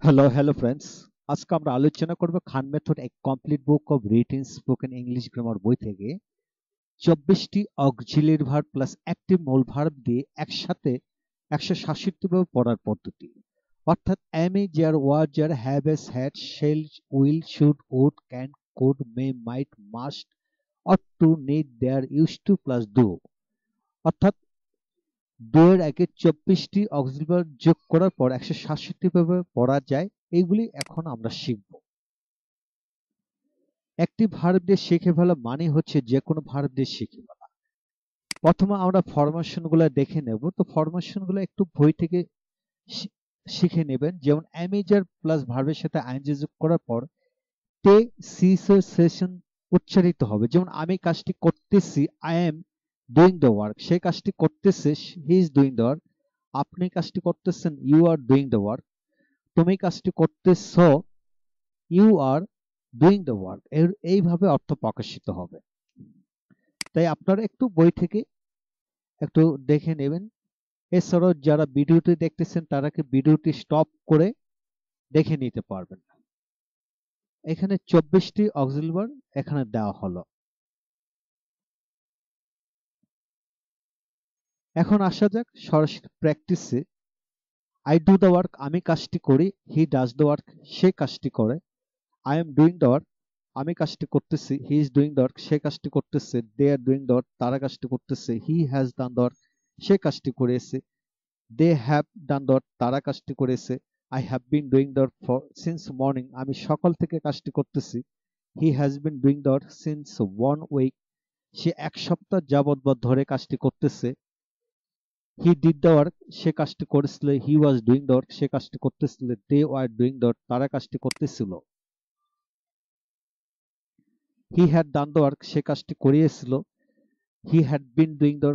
Hello friends. আজকে আমরা আলোচনা করব খান মেথড এক complete book of written spoken English grammar বই থেকে 24টি অক্সিলিয়ারি ভার্ব প্লাস অ্যাক্টিভ মূল ভার্ব দিয়ে একসাথে 167 ভাবে পড়ার পদ্ধতি। অর্থাৎ am is যার was যার have is had shall will should would can could may might must ought to need there used to plus do। অর্থাৎ দুইয়ের আগে 24টি অক্সিলারি ভার্ব যোগ করার পর 167 ভাবে পড়া যায়। এইগুলি এখন আমরা শিখব। একটি ভার্ব দিয়ে শিখে ফেলা মানে হচ্ছে যে কোনো ভার্ব দিয়ে শিখে ফেলা। প্রথমে আমরা ফরমেশন গুলো দেখে নেব। তো ফরমেশন গুলো একটু বই থেকে শিখে নেবেন। যেমন অ্যামেজার প্লাস ভার্বের সাথে আইএনজি যোগ করার পর তে সেশন উচ্চারিত হবে। যেমন আমি কাজটি করতেছি, I am doing the work. সে কাজটি করতেছে, he is doing the work. আপনি কাজটি করতেছেন, you are doing the work. তুমি কাজটি করতেছো, you are doing the work. এইভাবে অর্থ প্রকাশিত হবে। তাই আপনারা একটু বই থেকে একটু দেখে নেবেন। এছাড়াও যারা ভিডিওটি দেখতেছেন তারা কি ভিডিওটি স্টপ করে দেখে নিতে পারবেন। এখানে 24টি অক্সিলারি ভার্ব এখানে দেওয়া হলো। এখন আসা যাক সরাসরি প্র্যাকটিসে। আই ডু দ্য ওয়ার্ক, আমি কাজটি করি। হি ডাজ দ্য ওয়ার্ক, সে কাজটি করে। I am doing the work, আমি কাজটি করতেছি। He is doing the work, সে কাজটি করতেছে। They are doing the work, তারা কাজটি করতেছে। He has done the work, সে কাজটি করেছে। They have done the work, তারা কাজটি করেছে। I have been doing the work for since morning, আমি সকাল থেকে কাজটি করতেছি। He has been doing the work since 1 week, সে এক সপ্তাহ যাবৎ বা ধরে কাজটি করতেছে। হি ডিড দ্য ওয়ার্ক, সে কাজটি করেছিল। He was doing the work, সে কাজটি করতেছিল। They were doing the work, তারা কাজটি করতেছিল। He had done the work, সে কাজটি করিয়েছিল। He had been doing the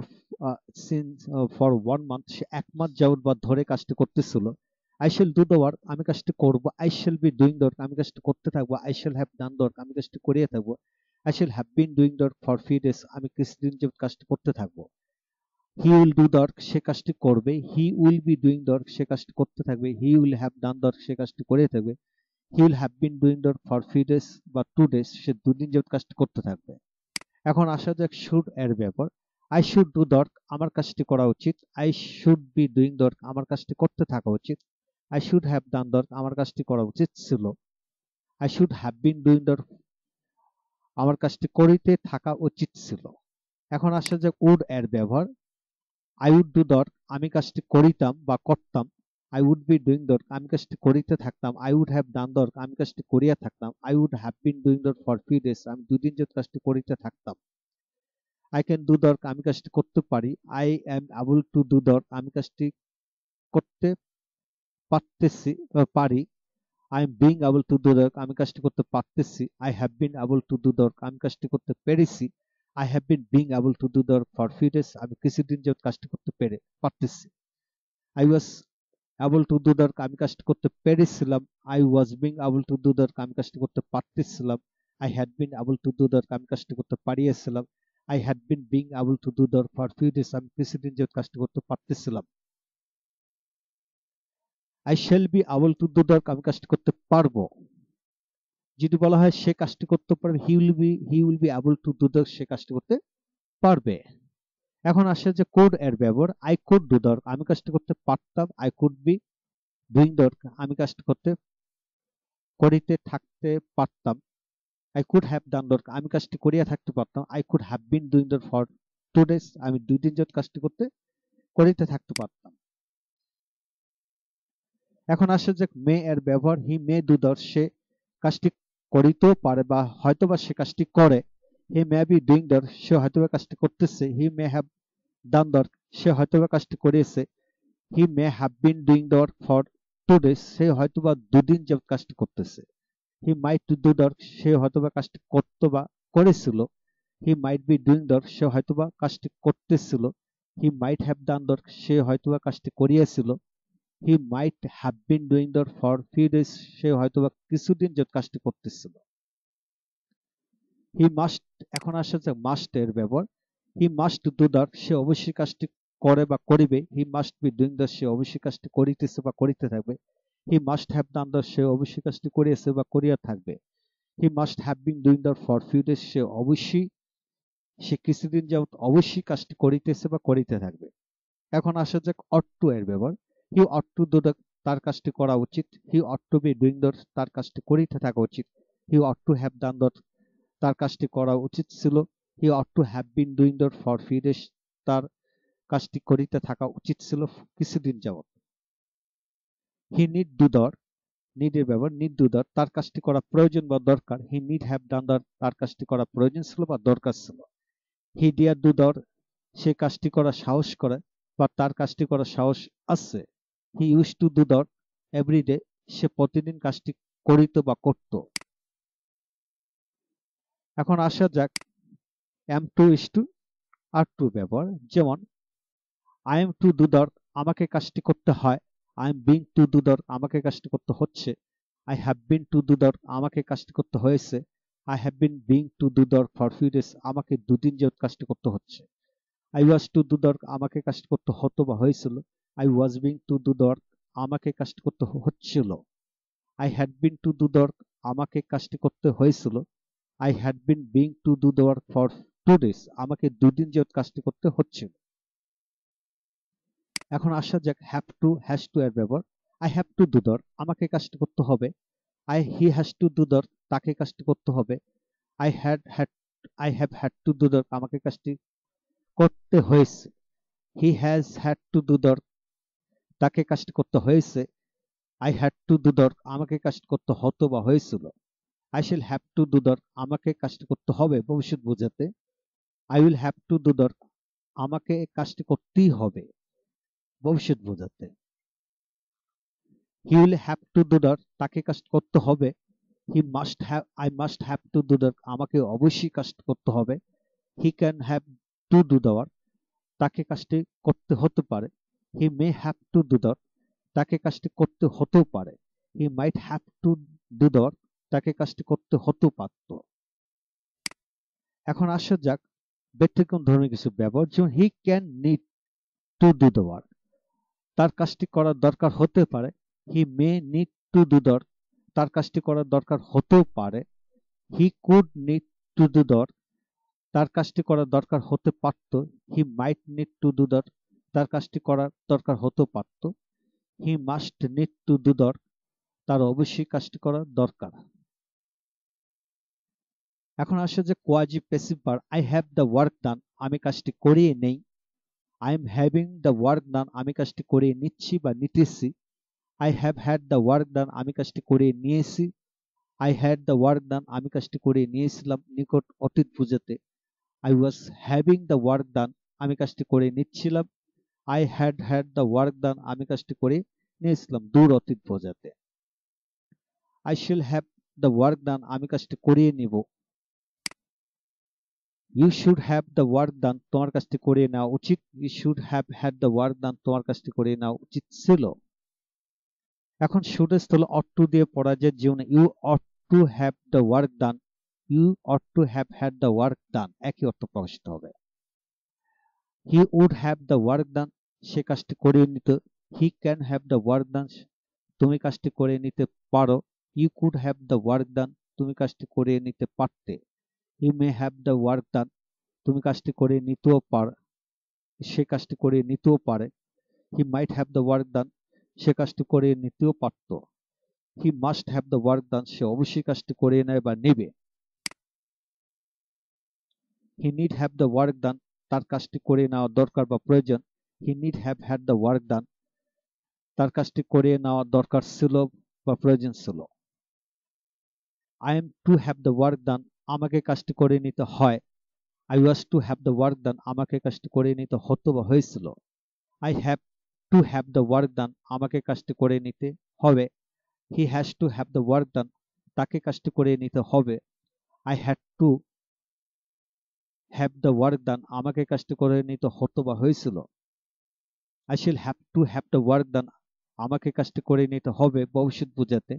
since for 1 month, সে 1 মাস যাবৎ বা ধরে কাজটি করতেছিল। I shall do the work, আমি কাজটি করব। I shall B doing the work, আমি কাজটি করতে থাকবো। I shall have done the work, আমি কাজটি করিয়ে থাকবো। I shall have been doing the work for few days, আমি কিছুদিন যাবৎ কাজটি করতে থাকবো। He will do the work, সে কাজটি করবে। He will be doing the work, সে কাজটি করতে থাকবে। He will have done the work, সে কাজটি করে থাকবে। He will have been doing the work for few days বা 2 ডেজ, সে 2 দিন যাবৎ কাজটি করতে থাকবে। এখন আসা যাক শুড এর ব্যাপার। I should do the work, আমার কাজটি করা উচিত। I should be doing the work, আমার কাজটি করতে থাকা উচিত। I should have done the work, আমার কাজটি করা উচিত ছিল। I should have been doing the work, আমার কাজটি করিতে থাকা উচিত ছিল। এখন আসা যাক উড এর ব্যবহার। I would do the work, আমি কাজটি করিতাম বা করতাম। I would be doing the work, আমি কাজটি করিতে থাকতাম। I would have done the work, আমি কাজটি করিয়া থাকতাম। I would have been doing the work for few days, আমি 2 দিন যাবত কাজটি করিতে থাকতাম। I can do the work, আমি কাজটি করতে পারি। I am able to do the work, আমি কাজটি করতে পারতেছি বা পারি। I am being able to do the work, আমি কাজটি করতে পারতেছি। I have bin able to do the work, আমি কাজটি করতে পেরেছি। I have been being able to do the work for few days, আমি কিছুদিন যাবত কাজটি করতে পারতেছি। I was able to do the work, আমি কাজটি করতে পেরেছিলাম। I was being able to do the work, আমি কাজটি করতে পারতেছিলাম। I had bin able to do the work, আমি কাজটি করতে পারিয়েছিলাম। I had been being able to do the work for few days, আমি কিছুদিন যাবত কাজটি করতে পারতেছিলাম। I shall be able to do the work, আমি কাজটি করতে পারবো। যদি বলা হয় সে কাজটি করতে পারবে, he will be able to do the, সে কাজটি করতে পারবে। এখন আসে যে কুড এর ব্যবহার। I could do the work, আমি কাজটি করতে পারতাম। I could be doing the work, আমি কাজটি করিতে থাকতে পারতাম। I could have done the work, আমি কাজটি করিয়া থাকতে পারতাম। I could have been doing the for 2 days, আমি 2 দিন যাবত কাজটি করিতে থাকতে পারতাম। এখন আসে যে মে এর ব্যবহার। He may do the work, সে কাজটি করিতেও পারে বা হয়তোবা সে কাজটি করে। He may be doing the work, সে হয়তোবা কাজটি করতেছে। He may have done the work, সে হয়তোবা কাজটি করিয়েছে। He may have been doing the work for 2 days, সে হয়তোবা 2 দিন যাবত কাজটি করতেছে। He might do the work, সে হয়তোবা কাজটি করতো বা করেছিল। He might be doing the work, সে হয়তোবা কাজটি করতেছিল। He might have done the work, সে হয়তোবা কাজটি করিয়েছিল। He might have been doing the work for few days, সে হয়তোবা কিছুদিন যাবত কাজটি করতেছিল। হি মাস্ট, এখন আসা যাক মাস্ট এর ব্যবহার। He must do the work, সে অবশ্যই কাজটি করে বা করিবে। He must be doing the, সে অবশ্যই কাজটি করিতেছে বা করিতে থাকবে। He must have done the, সে অবশ্যই কাজটি করিয়েছে বা করিয়া থাকবে। He must have been doing the for few days, সে কিছুদিন যাবত অবশ্যই কাজটি করিতেছে বা করিতে থাকবে। এখন আসা যাক অট টু এর ব্যবহার। He ought to do the, তার কাজটি করা উচিত। He ought to be doing the, তার কাজটি করিতে থাকা উচিত। He ought to have done the, তার কাজটি করা উচিত ছিল। He ought to have been doing the for few days, তার কাজটি করিতে থাকা উচিত ছিল কিছুদিন যাবত। He need do the, need এর ব্যবহার। নিড ডু দ্য, তার কাজটি করা প্রয়োজন বা দরকার। হি নিড হ্যাভ ডান দ্য, তার কাজটি করা প্রয়োজন ছিল বা দরকার ছিল। হি ডিয়ার ডু দ্য, সে কাজটি করা সাহস করে বা তার কাজটি করার সাহস আছে। He use to do the everyday, সে প্রতিদিন কাজটি করিত বা করত। এখন আসা যাক am to is to are to ব্যবহার। যেমন I am to do the, আমাকে কাজটি করতে হয়। I am being to do the, আমাকে কাজটি করতে হচ্ছে। I have been to do the, আমাকে কাজটি করতে হয়েছে। I have been being to do the for few days, আমাকে দুদিন যাবত কাজটি করতে হচ্ছে। I was two do the, আমাকে কাজটি করতে হতো বা হয়েছিল। I was being to do the, আমাকে কাজটি করতে হচ্ছিল। I had bin to do the, আমাকে কাজটি করতে হয়েছিল। I had been being to do the for 2 days, আমাকে দুদিন যাবত কাজটি করতে হচ্ছিল। এখন আসা যাক হ্যাভ টু হ্যাজ টু এর ব্যবহার। I have to do the, আমাকে কাজটি করতে হবে। He has two do the, তাকে কাজটি করতে হবে। I had had I have had to do the, আমাকে কাজটি করতে হয়েছে। He has had to do the, তাকে কাজটি করতে হয়েছে। I had two do the, আমাকে কাজটি করতে হতো বা হয়েছিল। I shall have to do the, আমাকে কাজটি করতে হবে ভবিষ্যৎ বোঝাতে। I will have to do the, আমাকে কাজটি করতেই হবে ভবিষ্যৎ বোঝাতে। He will have to do the, তাকে কাজটি করতে হবে। I must have to do the, আমাকে অবশ্যই কাজটি করতে হবে। He can have to do the, তাকে কাজটি করতে হতে পারে। He may have to do the, তাকে কাজটি করতে হতেও পারে। He might have to do the, তাকে কাজটি করতে হতেও পারত। এখন আসা যাক ব্যতিক্রম ধর্মী কিছু ব্যবহার। যেমন he can need to do the work, তার কাজটি করার দরকার হতে পারে। He may need to do the, তার কাজটি করার দরকার হতেও পারে। He could need to do the, তার কাজটি করার দরকার হতে পারত। He might need to do the, তার কাজটি করার দরকার হতেও পারত। He must need to do the, তার অবশ্যই কাজটি করার দরকার। এখন আসে যে quasi passive verb. I have the work done, আমি কাজটি করিয়ে নেই। I am having the work done, আমি কাজটি করিয়ে নিচ্ছি বা নিতেছি। I have had the work done, আমি কাজটি করিয়ে নিয়েছি। I had the work done, আমি কাজটি করিয়ে নিয়েছিলাম নিকট অতীত বোঝাতে। I was having the work done, আমি কাজটি করে নিচ্ছিলাম। I had had the work done, আমি কাজটি করে নিয়েছিলাম দূর অতীত বোঝাতে। I shall have the work done, আমি কাজটি করিয়ে নিব। You should have the work done, তোমার কাজটি করিয়ে নেওয়া উচিত। You should have had the work done, তোমার কাজটি করিয়ে নেওয়া উচিত ছিল। এখন শুড এর স্থলে অট টু দিয়ে পড়া যায়। যেমন you ought to have the work done, you ought to have had the work done, একই অর্থ প্রকাশিত হবে। He would have the work done, সে কাজটি করিয়ে নিত। He can have the work done, তুমি কাজটি করে নিতে পারো। You could have the work done, তুমি কাজটি করে নিতে পারতে। You may have the work done, তুমি কাজটি করে নিতেও পার, সে কাজটি করে নিতেও পারে। He might have the work done, সে কাজটি করে নিতেও পারত। He must have the work done, সে অবশ্যই কাজটি করে নেয় বা নেবে। He need have the work done, তার কাজটি করে নেওয়া দরকার বা প্রয়োজন। He need have had the work done, তার কাজটি করে নেওয়া দরকার ছিল বা প্রয়োজন ছিল। I am to have the work done, আমাকে কাজটি করে নিতে হয়। I was to have the work done, আমাকে কাজটি করে নিতে হতো বা হয়েছিল। I have to have the work done, আমাকে কাজটি করে নিতে হবে। He has to have the work done, তাকে কাজটি করে নিতে হবে। I had to have the work done, আমাকে কাজটি করে নিতে হতো বা হয়েছিল। I shall have to have the work done, আমাকে কাজটি করে নিতে হবে ভবিষ্যৎ বোঝাতে।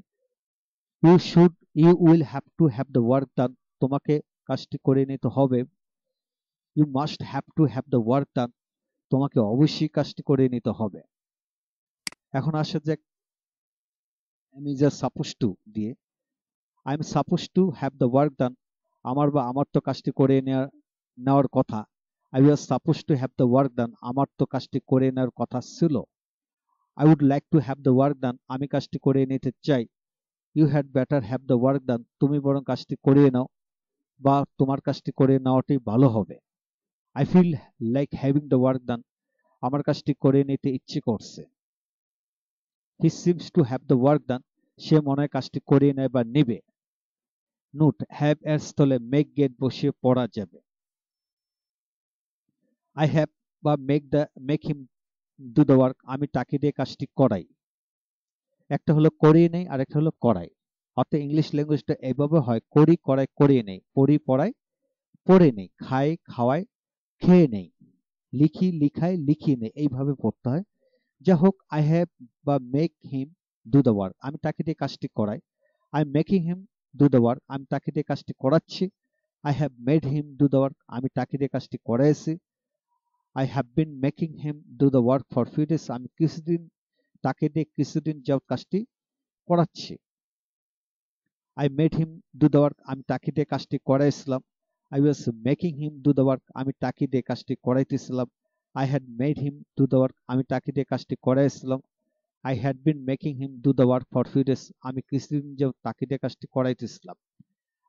You will have to have the work done, তোমাকে কাজটি করে নিতে হবে। You must have to have the work done, তোমাকে অবশ্যই কাজটি করে নিতে হবে। এখন আসা যাক আমি যে সাপোজ টু দিয়ে I am suppose to have the work done, আমার তো কাজটি করে নেওয়ার কথা। I was suppose to have the work done, আমার তো কাজটি করে নেওয়ার কথা ছিল। I would like to have the work done, আমি কাজটি করে নিতে চাই। You had better have the work done, তুমি বরং কাজটি করিয়ে নাও, বা তোমার কাজটি করে নেওয়াটাই ভালো হবে। I feel like having the work done, আমার কাজটি করে নিতে ইচ্ছে করছে। He seems to have the work done, সে মনে হয় কাজটি করিয়ে নেয় বা নেবে। নোট, হ্যাভ এর স্থলে মেক গেট বসিয়ে পড়া যাবে। আই হ্যাভ বা make him do the work, আমি তাকে দিয়ে কাজটি করাই। একটা হলো করিয়ে নেই আর একটা হলো করাই। অর্থাৎ ইংলিশ ল্যাঙ্গুয়েজটা এইভাবে হয়, করি করাই করিয়ে নেই, পড়ি পড়াই পড়ে নেই, খাই খাওয়াই খেয়ে নেই, লিখি লিখাই লিখিয়ে নেই, এইভাবে পড়তে হয়। যা হোক, আই হ্যাভ বা make him do the work, আমি তাকে দিয়ে কাজটি করাই। I am making him do the work, আমি তাকে দিয়ে কাজটি করাচ্ছি। I have made him do the work, আমি তাকে দিয়ে কাজটি করাইছি। I have bin making him do the work for few days, আমি তাকে দিয়ে কিছুদিন যাবত কাজটি করাচ্ছি। I made him do the work, আমি তাকে দিয়ে কাজটি করাইছিলাম। I was making him do the work, আমি তাকে দিয়ে কাজটি করাইতেছিলাম। I had made him do the work, আমি তাকে দিয়ে কাজটি করাইছিলাম। I had been making him do the work for few days, আমি কিছুদিন যাবত তাকে দিয়ে কাজটি করাইতেছিলাম।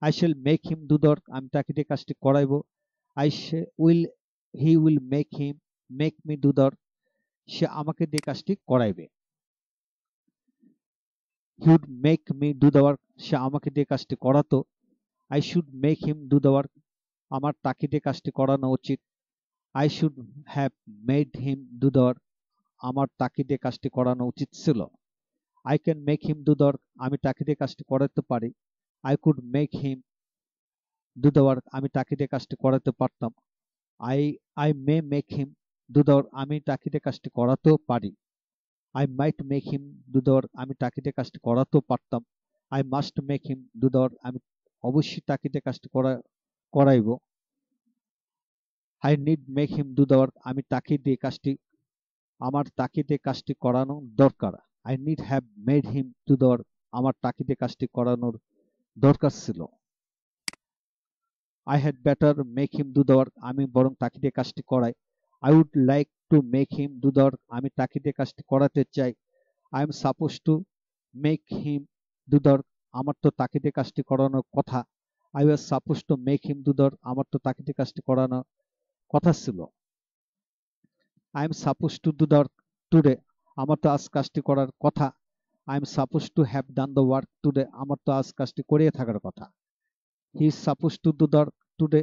I shall make him do the work, আমি তাকে দিয়ে কাজটি করাইব। I will he will make me do the work, সে আমাকে দিয়ে কাজটি করাইবে। He would make me do the work, সে আমাকে দিয়ে কাজটি করাতো। I should make him do the work, আমার তাকে দিয়ে কাজটি করানো উচিত। I should have made him do the work, আমার তাকে দিয়ে কাজটি করানো উচিত ছিল। I can make him do the work, আমি তাকে দিয়ে কাজটি করাতে পারি। I could make him do the work, আমি তাকে দিয়ে কাজটি করাতে পারতাম। I I may make him do the work, আমি তাকে দিয়ে কাজটি করাতেও পারি। I might make him do the work, আমি তাকে দিয়ে কাজটি করাতেও পারতাম। I must make him do the work, আমি অবশ্যই তাকে দিয়ে কাজটি করাইব। I need make him do the work, আমার তাকে দিয়ে কাজটি করানো দরকার। I need have made him do the work, আমার তাকে দিয়ে কাজটি করানোর দরকার ছিল। I had better make him do the work, আমি বরং তাকে দিয়ে কাজটি করাই। I would like to make him do the work, আমি তাকে দিয়ে কাজটি করাতে চাই। I am suppose to make him do the work, আমার তো তাকে দিয়ে কাজটি করানোর কথা। I was suppose to make him do the work, আমার তো তাকে দিয়ে কাজটি করানোর কথা ছিল। I am suppose to do the work today, আমার তো আজ কাজটি করার কথা। I am suppose to have done the work today, আমার তো আজ কাজটি করিয়ে থাকার কথা। He is suppose to do the work today,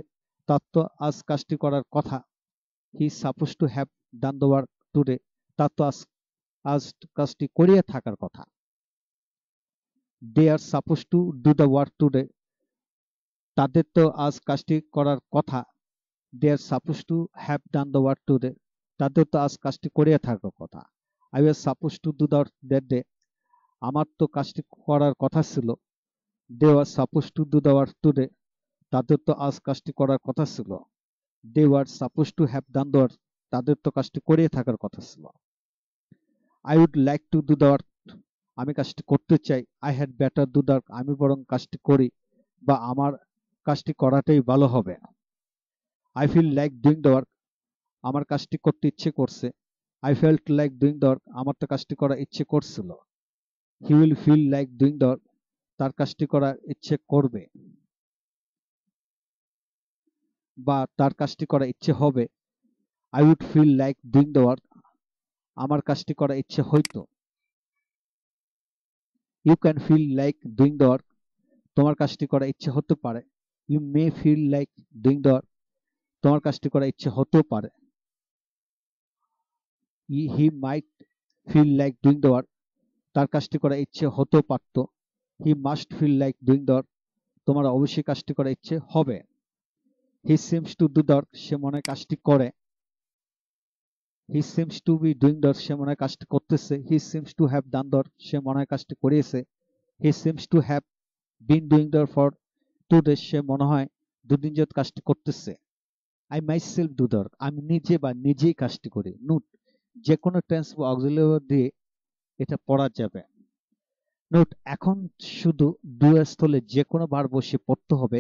তার তো আজ কাজটি করার কথা। He is suppose to have done the work today, তার তো আজ কাজটি করিয়ে থাকার কথা। They are suppose to do the work today, তাদের তো আজ কাজটি করার কথা। They are suppose to have done the work today, তাদের তো আজ কাজটি করিয়ে থাকার কথা। I was suppose to do the that day, আমার তো কাজটি করার কথা ছিল। They were suppose to do the work today, তাদের তো আজ কাজটি করার কথা ছিল। They were suppose to have done the work, তাদের তো কাজটি করিয়ে থাকার কথা ছিল। I would like to do the work, আমি কাজটি করতে চাই। I had better do the work, আমি বরং কাজটি করি, বা আমার কাজটি করাটাই ভালো হবে। I feel like doing the work, আমার কাজটি করতে ইচ্ছে করছে। I felt like doing the work, আমার তো কাজটি করার ইচ্ছে করছিল। He will feel like doing the work, তার কাজটি করার ইচ্ছে করবে, বা তার কাজটি করার ইচ্ছে হবে। I would feel like doing the work, আমার কাজটি করার ইচ্ছে হইতো। You can feel like doing the work, তোমার কাজটি করার ইচ্ছে হতে পারে। You may feel like doing the work, তোমার কাজটি করার ইচ্ছে হতেও পারে। He might feel like doing the work, তার কাজটি করার ইচ্ছে হতেও পারত। He must feel like doing the work, তোমার অবশ্যই কাজটি করার ইচ্ছে হবে। He seems two do the work, সে মনে হয় কাজটি করে। He seems to be doing the work, সে মনে হয় কাজটি করতেছে। He seems to have done the work, সে মনে হয় কাজটি করিয়েছে। He seems to have been doing the work for 2 days, সে মনে হয় দুদিন যাবত কাজটি করতেছে। I myself do the work, আমি নিজে বা নিজেই কাজটি করি। নোট, যে কোনো টেন্স বা অক্সিলারি দিয়ে এটা পড়া যাবে। নোট, এখন শুধু ডু এর স্থলে যে কোনো ভার্ব বসিয়ে পড়তে হবে।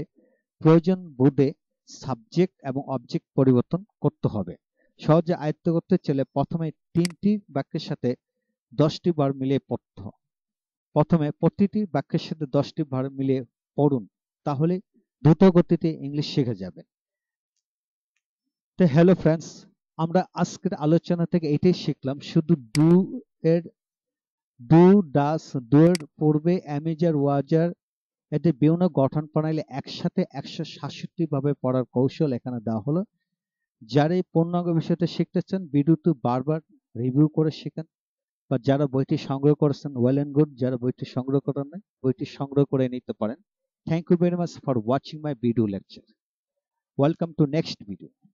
প্রয়োজন বোধে সাবজেক্ট এবং অবজেক্ট পরিবর্তন করতে হবে। সহজে আয়ত্ত করতে চাইলে প্রথমে 3টি বাক্যের সাথে 10টি ভার্ব মিলিয়ে পড়তে হবে। প্রথমে প্রতিটি বাক্যের সাথে 10টি ভার্ব মিলিয়ে পড়ুন, তাহলে দ্রুত গতিতে ইংলিশ শিখে যাবেন। তো হ্যালো ফ্রেন্ডস, আমরা আজকের আলোচনা থেকে এটাই শিখলাম, শুধু ডু এর ডু, ডাস, ডু এর পূর্বে অ্যামিজার, ওয়াজার এদের বিভিন্ন গঠন প্রণালী একসাথে 167 ভাবে পড়ার কৌশল এখানে দেওয়া হলো। যারা এই পূর্ণাঙ্গ বিষয়টা শিখতে চান, ভিডিওটি বারবার রিভিউ করে শিখেন, বা যারা বইটি সংগ্রহ করেছেন ওয়েল এন্ড গুড, যারা বইটি সংগ্রহ করেন নাই বইটি সংগ্রহ করে নিতে পারেন। Thank you very much for watching my video lecture. Welcome to next video.